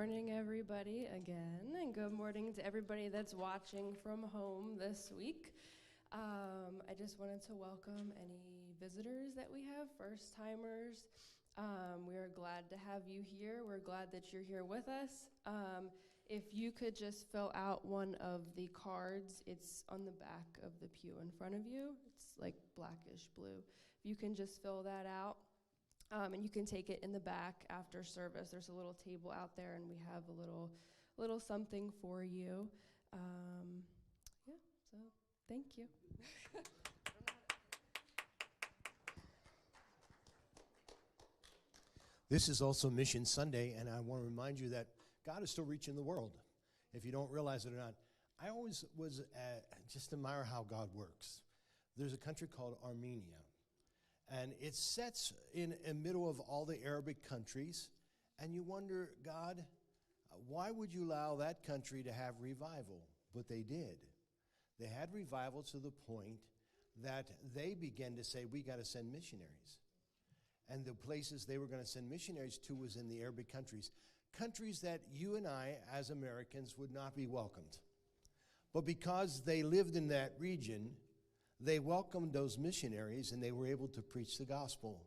morning, everybody, again, and good morning to everybody that's watching from home this week. I just wanted to welcome any visitors that we have, first-timers. We are glad to have you here. We're glad that you're here with us. If you could just fill out one of the cards, it's on the back of the pew in front of you. It's like blackish blue. If you can just fill that out. And you can take it in the back after service. There's a little table out there, and we have a little something for you. Yeah, so thank you. This is also Mission Sunday, and I want to remind you that God is still reaching the world, if you don't realize it or not. I always was just admire how God works. There's a country called Armenia. And it sets in the middle of all the Arabic countries. And you wonder, God, why would you allow that country to have revival? But they did. They had revival to the point that they began to say, we got to send missionaries. And the places they were going to send missionaries to was in the Arabic countries. Countries that you and I, as Americans, would not be welcomed. But because they lived in that region, they welcomed those missionaries, and they were able to preach the gospel.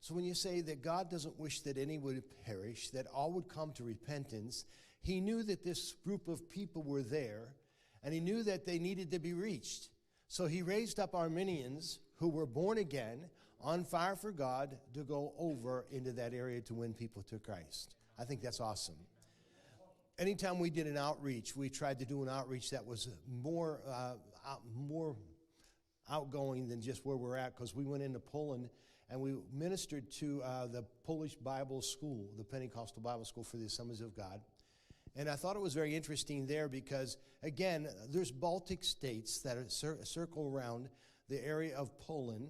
So when you say that God doesn't wish that any would perish, that all would come to repentance, he knew that this group of people were there, and he knew that they needed to be reached. So he raised up Armenians who were born again, on fire for God, to go over into that area to win people to Christ. I think that's awesome. Anytime we did an outreach, we tried to do an outreach that was more outgoing than just where we're at, because we went into Poland and we ministered to the Polish Bible School, the Pentecostal Bible School for the Assemblies of God. And I thought it was very interesting there because, again, there's Baltic states that circle around the area of Poland,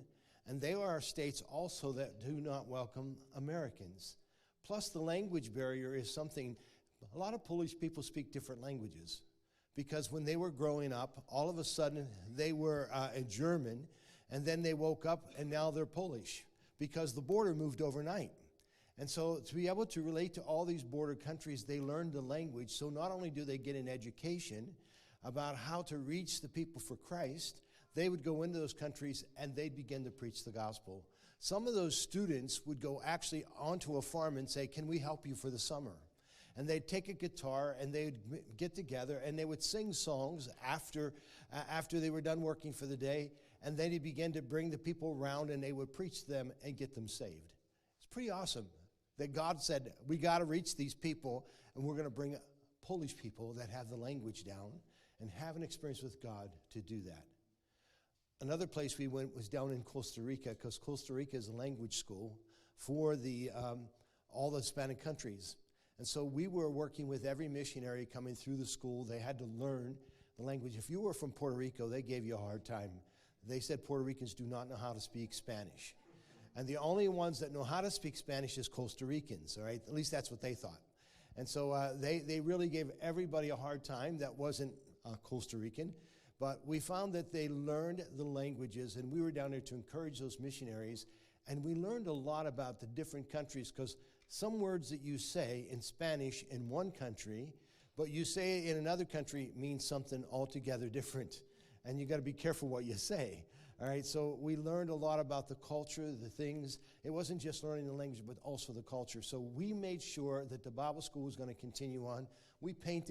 and they are states also that do not welcome Americans. Plus, the language barrier is something, a lot of Polish people speak different languages. Because when they were growing up, all of a sudden they were in German, and then they woke up and now they're Polish because the border moved overnight. And so to be able to relate to all these border countries, they learned the language. So not only do they get an education about how to reach the people for Christ, they would go into those countries and they'd begin to preach the gospel. Some of those students would go actually onto a farm and say, can we help you for the summer? And they'd take a guitar and they'd get together and they would sing songs after they were done working for the day. And then he'd begin to bring the people around and they would preach to them and get them saved. It's pretty awesome that God said, we got to reach these people, and we're going to bring Polish people that have the language down and have an experience with God to do that. Another place we went was down in Costa Rica, because Costa Rica is a language school for all the Hispanic countries. And so we were working with every missionary coming through the school. They had to learn the language. If you were from Puerto Rico, they gave you a hard time. They said Puerto Ricans do not know how to speak Spanish. And the only ones that know how to speak Spanish is Costa Ricans, all right? At least that's what they thought. And so they really gave everybody a hard time that wasn't Costa Rican. But we found that they learned the languages, and we were down there to encourage those missionaries. And we learned a lot about the different countries, because some words that you say in Spanish in one country, but you say it in another country means something altogether different. And you got to be careful what you say. All right, so we learned a lot about the culture, the things. It wasn't just learning the language, but also the culture. So we made sure that the Bible school was going to continue on. We painted